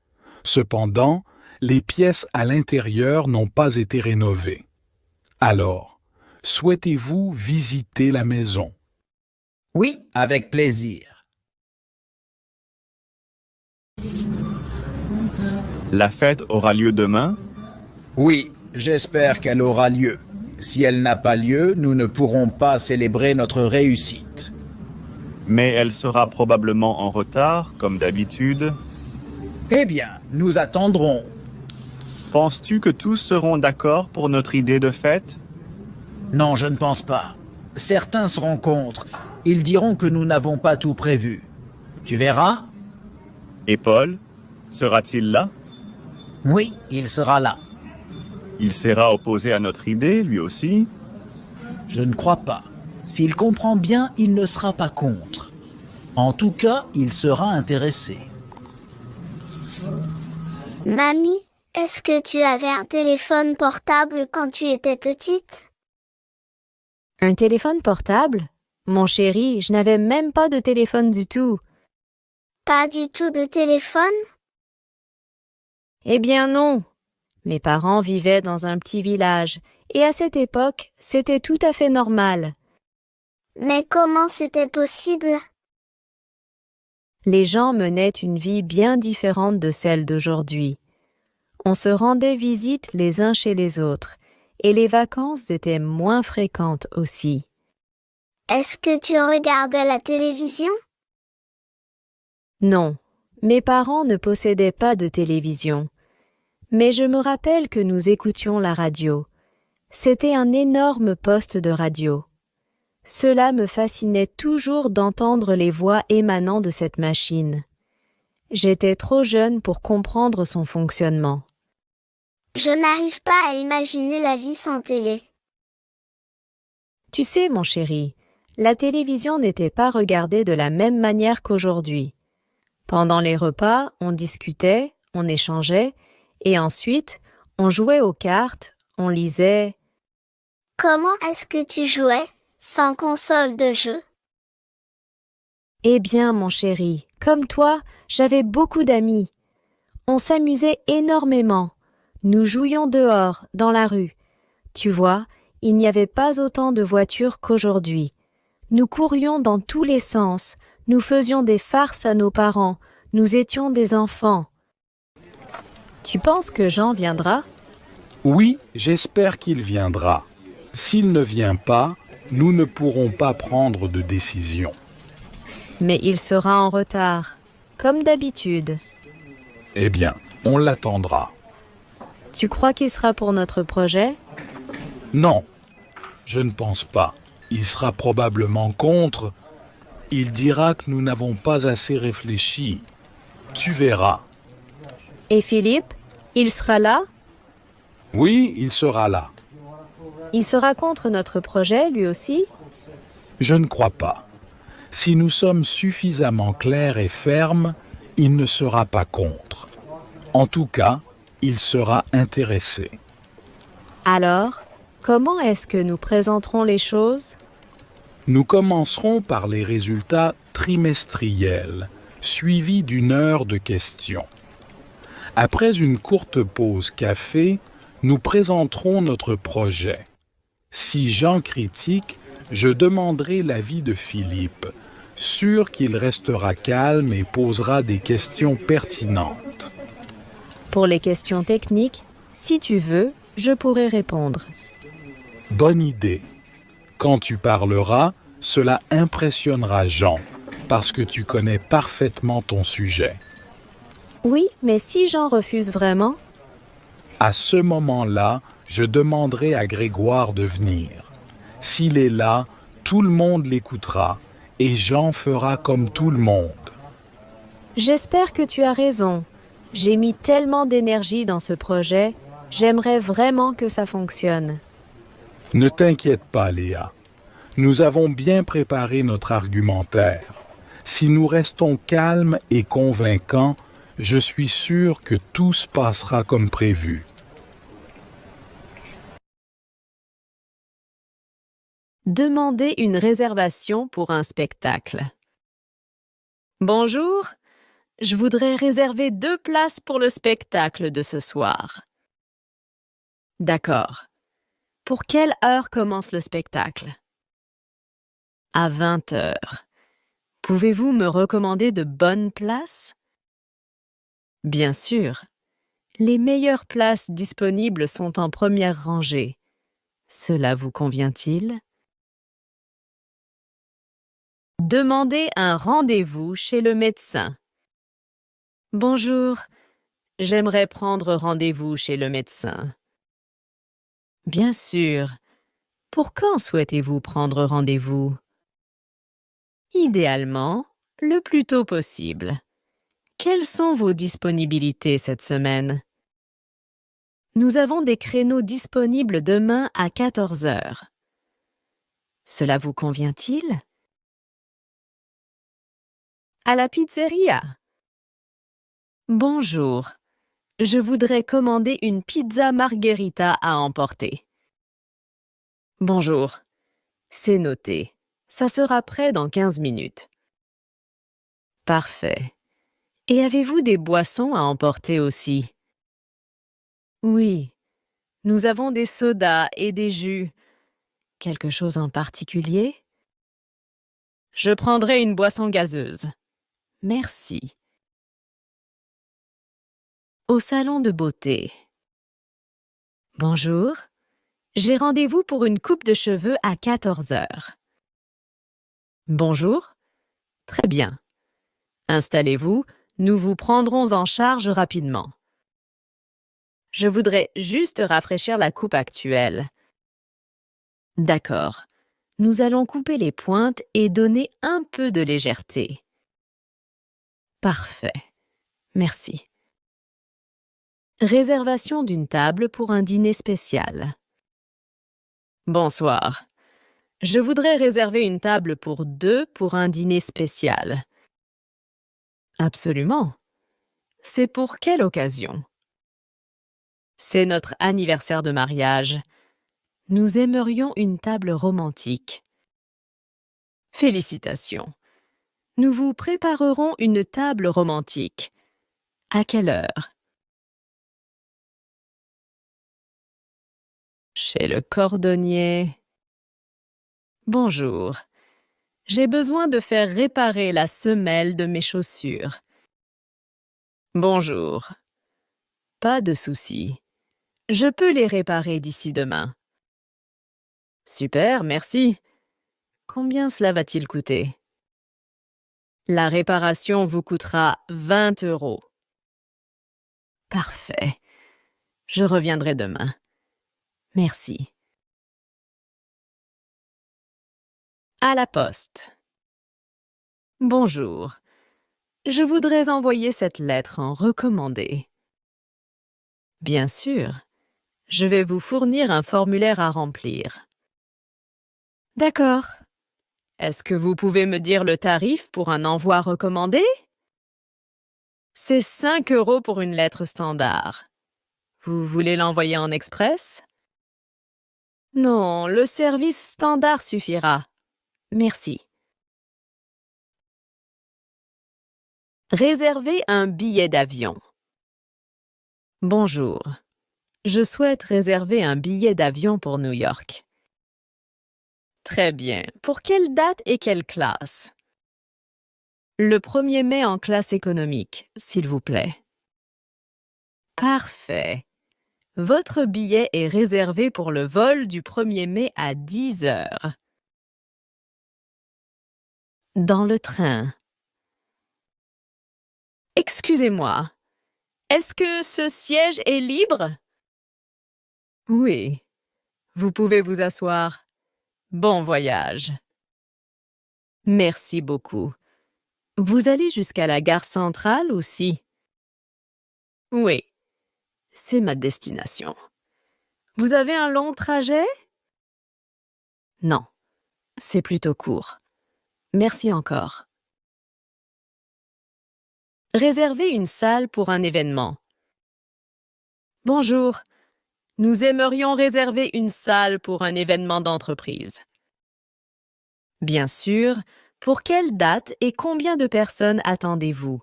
Cependant, les pièces à l'intérieur n'ont pas été rénovées. Alors, souhaitez-vous visiter la maison? Oui, avec plaisir. La fête aura lieu demain? Oui, j'espère qu'elle aura lieu. Si elle n'a pas lieu, nous ne pourrons pas célébrer notre réussite. Mais elle sera probablement en retard, comme d'habitude. Eh bien, nous attendrons. Penses-tu que tous seront d'accord pour notre idée de fête? Non, je ne pense pas. Certains seront contre. Ils diront que nous n'avons pas tout prévu. Tu verras? Et Paul? Sera-t-il là? Oui, il sera là. Il sera opposé à notre idée, lui aussi? Je ne crois pas. S'il comprend bien, il ne sera pas contre. En tout cas, il sera intéressé. Mamie, est-ce que tu avais un téléphone portable quand tu étais petite? Un téléphone portable? Mon chéri, je n'avais même pas de téléphone du tout. Pas du tout de téléphone? Eh bien non. Mes parents vivaient dans un petit village, et à cette époque, c'était tout à fait normal. Mais comment c'était possible? Les gens menaient une vie bien différente de celle d'aujourd'hui. On se rendait visite les uns chez les autres, et les vacances étaient moins fréquentes aussi. Est-ce que tu regardais la télévision? Non, mes parents ne possédaient pas de télévision. Mais je me rappelle que nous écoutions la radio. C'était un énorme poste de radio. Cela me fascinait toujours d'entendre les voix émanant de cette machine. J'étais trop jeune pour comprendre son fonctionnement. Je n'arrive pas à imaginer la vie sans télé. Tu sais, mon chéri, la télévision n'était pas regardée de la même manière qu'aujourd'hui. Pendant les repas, on discutait, on échangeait, et ensuite, on jouait aux cartes, on lisait. Comment est-ce que tu jouais, sans console de jeu? Eh bien, mon chéri, comme toi, j'avais beaucoup d'amis. On s'amusait énormément. Nous jouions dehors, dans la rue. Tu vois, il n'y avait pas autant de voitures qu'aujourd'hui. Nous courions dans tous les sens, nous faisions des farces à nos parents, nous étions des enfants. Tu penses que Jean viendra? Oui, j'espère qu'il viendra. S'il ne vient pas, nous ne pourrons pas prendre de décision. Mais il sera en retard, comme d'habitude. Eh bien, on l'attendra. Tu crois qu'il sera pour notre projet? Non, je ne pense pas. Il sera probablement contre. Il dira que nous n'avons pas assez réfléchi. Tu verras. Et Philippe, il sera là? Oui, il sera là. Il sera contre notre projet, lui aussi? Je ne crois pas. Si nous sommes suffisamment clairs et fermes, il ne sera pas contre. En tout cas, il sera intéressé. Alors, comment est-ce que nous présenterons les choses? Nous commencerons par les résultats trimestriels, suivis d'une heure de questions. Après une courte pause café, nous présenterons notre projet. Si Jean critique, je demanderai l'avis de Philippe, sûr qu'il restera calme et posera des questions pertinentes. Pour les questions techniques, si tu veux, je pourrai répondre. Bonne idée. Quand tu parleras, cela impressionnera Jean, parce que tu connais parfaitement ton sujet. Oui, mais si Jean refuse vraiment? À ce moment-là, je demanderai à Grégoire de venir. S'il est là, tout le monde l'écoutera, et Jean fera comme tout le monde. J'espère que tu as raison. J'ai mis tellement d'énergie dans ce projet, j'aimerais vraiment que ça fonctionne. Ne t'inquiète pas, Léa. Nous avons bien préparé notre argumentaire. Si nous restons calmes et convaincants, je suis sûr que tout se passera comme prévu. Demander une réservation pour un spectacle. Bonjour, je voudrais réserver 2 places pour le spectacle de ce soir. D'accord. Pour quelle heure commence le spectacle? À 20 heures. Pouvez-vous me recommander de bonnes places? Bien sûr. Les meilleures places disponibles sont en première rangée. Cela vous convient-il? Demandez un rendez-vous chez le médecin. Bonjour, j'aimerais prendre rendez-vous chez le médecin. Bien sûr. Pour quand souhaitez-vous prendre rendez-vous? Idéalement, le plus tôt possible. Quelles sont vos disponibilités cette semaine? Nous avons des créneaux disponibles demain à 14 heures. Cela vous convient-il? À la pizzeria. Bonjour. Je voudrais commander une pizza margherita à emporter. Bonjour. C'est noté. Ça sera prêt dans 15 minutes. Parfait. Et avez-vous des boissons à emporter aussi? Oui. Nous avons des sodas et des jus. Quelque chose en particulier? Je prendrai une boisson gazeuse. Merci. Au salon de beauté. Bonjour. J'ai rendez-vous pour une coupe de cheveux à 14 heures. Bonjour. Très bien. Installez-vous, nous vous prendrons en charge rapidement. Je voudrais juste rafraîchir la coupe actuelle. D'accord. Nous allons couper les pointes et donner un peu de légèreté. Parfait. Merci. Réservation d'une table pour un dîner spécial. Bonsoir. Je voudrais réserver une table pour 2 pour un dîner spécial. Absolument. C'est pour quelle occasion? C'est notre anniversaire de mariage. Nous aimerions une table romantique. Félicitations. Nous vous préparerons une table romantique. À quelle heure? Chez le cordonnier. Bonjour. J'ai besoin de faire réparer la semelle de mes chaussures. Bonjour. Pas de souci. Je peux les réparer d'ici demain. Super, merci. Combien cela va-t-il coûter? La réparation vous coûtera 20 €. Parfait. Je reviendrai demain. Merci. À la poste. Bonjour. Je voudrais envoyer cette lettre en recommandé. Bien sûr. Je vais vous fournir un formulaire à remplir. D'accord. Est-ce que vous pouvez me dire le tarif pour un envoi recommandé? C'est 5 € pour une lettre standard. Vous voulez l'envoyer en express? Non, le service standard suffira. Merci. Réservez un billet d'avion. Bonjour. Je souhaite réserver un billet d'avion pour New York. Très bien. Pour quelle date et quelle classe? Le 1er mai en classe économique, s'il vous plaît. Parfait. Votre billet est réservé pour le vol du 1er mai à 10 h. Dans le train. Excusez-moi. Est-ce que ce siège est libre? Oui. Vous pouvez vous asseoir. Bon voyage. Merci beaucoup. Vous allez jusqu'à la gare centrale aussi? Oui. C'est ma destination. Vous avez un long trajet? Non. C'est plutôt court. Merci encore. Réservez une salle pour un événement. Bonjour. Nous aimerions réserver une salle pour un événement d'entreprise. Bien sûr. Pour quelle date et combien de personnes attendez-vous?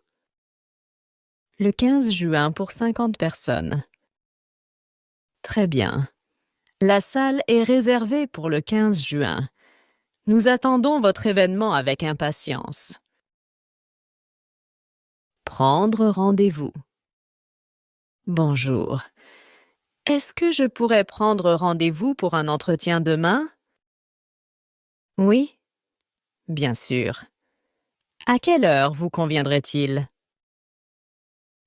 Le 15 juin pour 50 personnes. Très bien. La salle est réservée pour le 15 juin. Nous attendons votre événement avec impatience. Prendre rendez-vous. Bonjour. Est-ce que je pourrais prendre rendez-vous pour un entretien demain? Oui, bien sûr. À quelle heure vous conviendrait-il?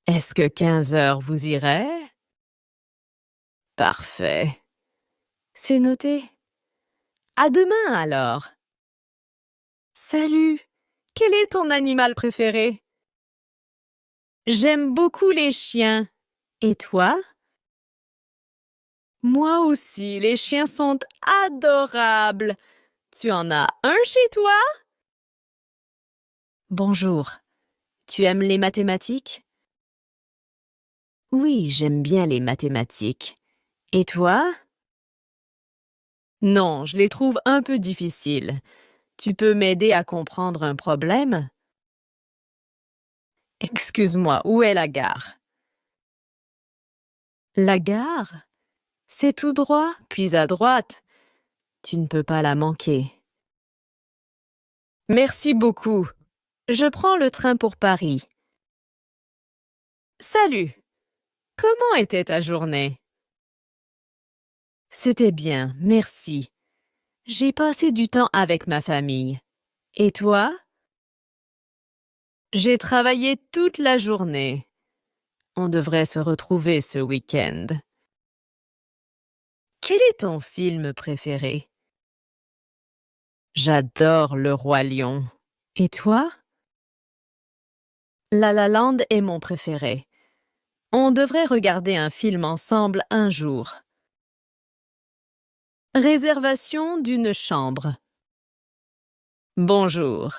Est-ce que 15 h vous irait? Parfait. C'est noté. À demain alors. Salut. Quel est ton animal préféré? J'aime beaucoup les chiens. Et toi? Moi aussi, les chiens sont adorables. Tu en as un chez toi? Bonjour. Tu aimes les mathématiques? Oui, j'aime bien les mathématiques. Et toi? Non, je les trouve un peu difficiles. Tu peux m'aider à comprendre un problème? Excuse-moi, où est la gare? La gare? C'est tout droit, puis à droite. Tu ne peux pas la manquer. Merci beaucoup. Je prends le train pour Paris. Salut. Comment était ta journée? C'était bien, merci. J'ai passé du temps avec ma famille. Et toi? J'ai travaillé toute la journée. On devrait se retrouver ce week-end. Quel est ton film préféré? J'adore Le Roi Lion. Et toi? La La Land est mon préféré. On devrait regarder un film ensemble un jour. Réservation d'une chambre. Bonjour.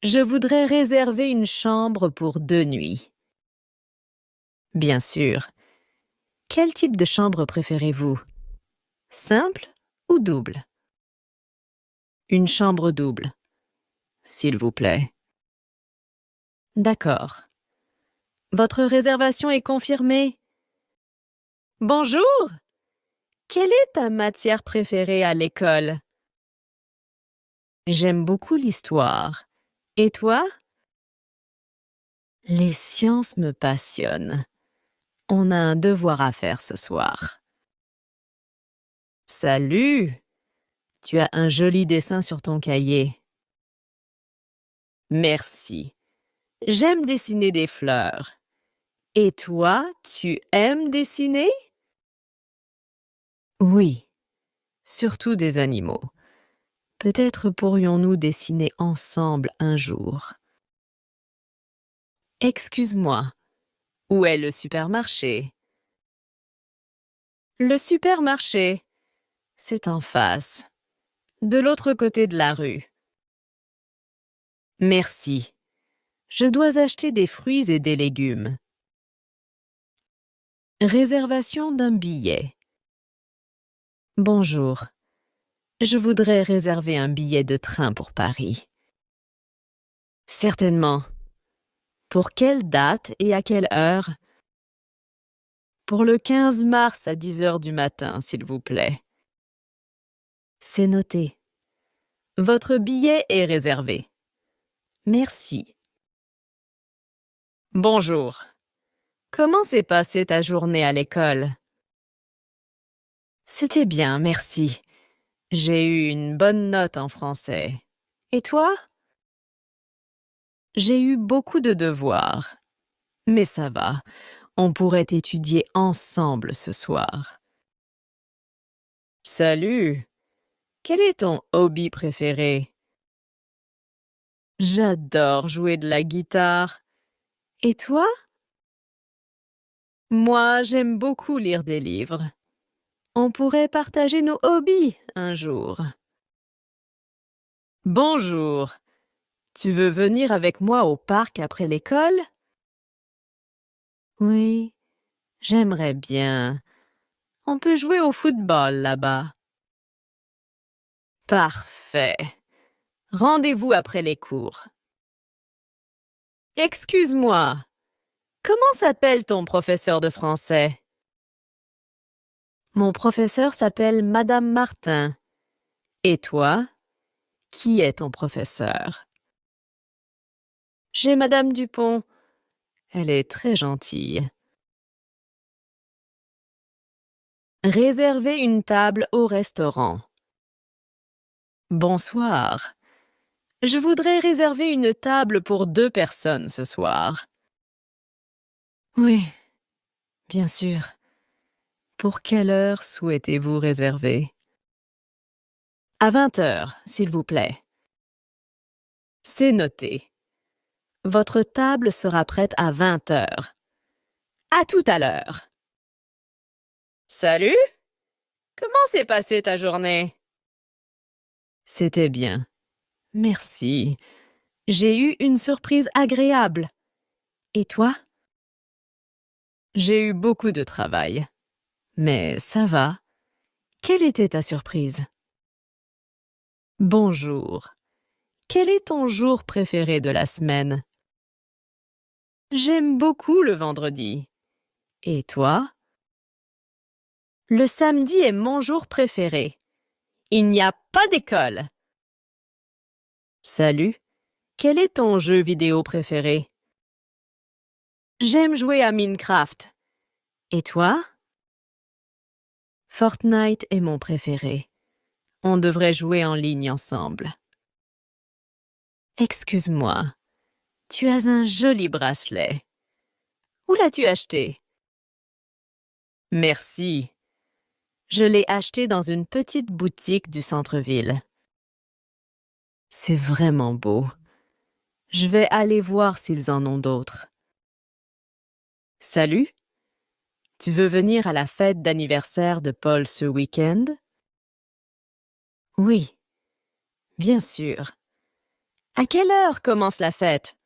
Je voudrais réserver une chambre pour 2 nuits. Bien sûr. Quel type de chambre préférez-vous? Simple ou double? Une chambre double, s'il vous plaît. D'accord. Votre réservation est confirmée. Bonjour! Quelle est ta matière préférée à l'école? J'aime beaucoup l'histoire. Et toi? Les sciences me passionnent. On a un devoir à faire ce soir. Salut! Tu as un joli dessin sur ton cahier. Merci. J'aime dessiner des fleurs. Et toi, tu aimes dessiner? Oui, surtout des animaux. Peut-être pourrions-nous dessiner ensemble un jour. Excuse-moi, où est le supermarché? Le supermarché, c'est en face, de l'autre côté de la rue. Merci. Je dois acheter des fruits et des légumes. Réservation d'un billet. Bonjour. Je voudrais réserver un billet de train pour Paris. Certainement. Pour quelle date et à quelle heure? Pour le 15 mars à 10 heures du matin, s'il vous plaît. C'est noté. Votre billet est réservé. Merci. Bonjour. Comment s'est passée ta journée à l'école? C'était bien, merci. J'ai eu une bonne note en français. Et toi? J'ai eu beaucoup de devoirs. Mais ça va, on pourrait étudier ensemble ce soir. Salut! Quel est ton hobby préféré? J'adore jouer de la guitare. Et toi? Moi, j'aime beaucoup lire des livres. On pourrait partager nos hobbies un jour. Bonjour. Tu veux venir avec moi au parc après l'école? Oui, j'aimerais bien. On peut jouer au football là-bas. Parfait. Rendez-vous après les cours. Excuse-moi. Comment s'appelle ton professeur de français? Mon professeur s'appelle Madame Martin. Et toi? Qui est ton professeur? J'ai Madame Dupont. Elle est très gentille. Réservez une table au restaurant. Bonsoir. Je voudrais réserver une table pour 2 personnes ce soir. Oui, bien sûr. Pour quelle heure souhaitez-vous réserver? À 20 heures, s'il vous plaît. C'est noté. Votre table sera prête à 20 heures. À tout à l'heure. Salut! Comment s'est passée ta journée? C'était bien. Merci. J'ai eu une surprise agréable. Et toi? J'ai eu beaucoup de travail. Mais ça va. Quelle était ta surprise? Bonjour. Quel est ton jour préféré de la semaine? J'aime beaucoup le vendredi. Et toi? Le samedi est mon jour préféré. Il n'y a pas d'école. Salut. Quel est ton jeu vidéo préféré? J'aime jouer à Minecraft. Et toi? Fortnite est mon préféré. On devrait jouer en ligne ensemble. Excuse-moi. Tu as un joli bracelet. Où l'as-tu acheté? Merci. Je l'ai acheté dans une petite boutique du centre-ville. C'est vraiment beau. Je vais aller voir s'ils en ont d'autres. Salut. Tu veux venir à la fête d'anniversaire de Paul ce week-end? Oui, bien sûr. À quelle heure commence la fête?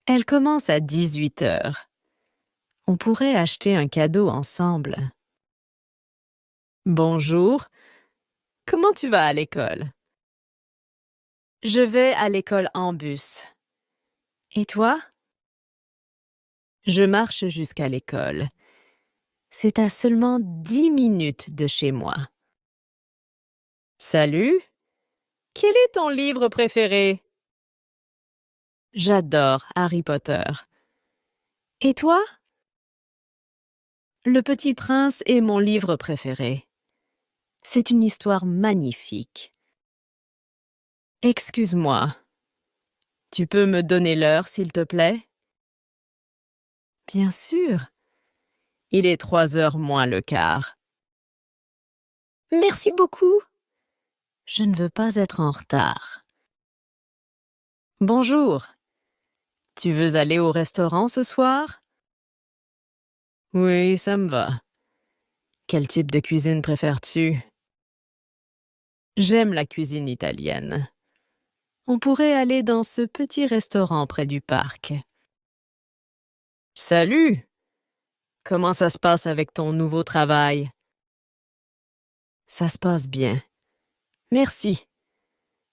Elle commence à 18 heures. On pourrait acheter un cadeau ensemble. Bonjour. Comment tu vas à l'école? Je vais à l'école en bus. Et toi? Je marche jusqu'à l'école. C'est à seulement 10 minutes de chez moi. Salut. Quel est ton livre préféré? J'adore Harry Potter. Et toi? Le Petit Prince est mon livre préféré. C'est une histoire magnifique. Excuse-moi. Tu peux me donner l'heure, s'il te plaît? Bien sûr. Il est 3h moins le quart. Merci beaucoup. Je ne veux pas être en retard. Bonjour. Tu veux aller au restaurant ce soir? Oui, ça me va. Quel type de cuisine préfères-tu? J'aime la cuisine italienne. On pourrait aller dans ce petit restaurant près du parc. Salut! Comment ça se passe avec ton nouveau travail? Ça se passe bien. Merci.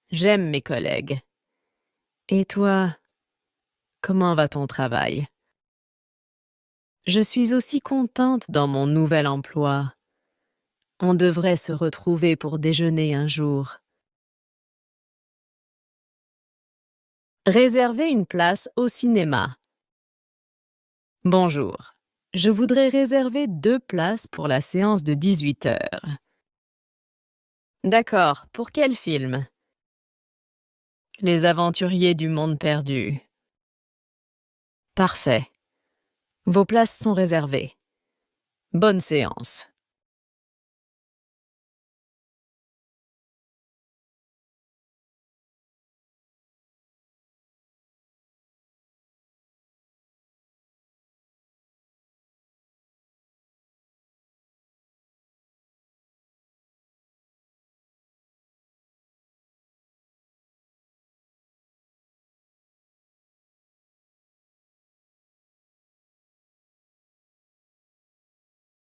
J'aime mes collègues. Et toi, comment va ton travail? Je suis aussi contente dans mon nouvel emploi. On devrait se retrouver pour déjeuner un jour. Réserver une place au cinéma. Bonjour. Je voudrais réserver 2 places pour la séance de 18 heures. D'accord. Pour quel film? Les aventuriers du monde perdu. Parfait. Vos places sont réservées. Bonne séance.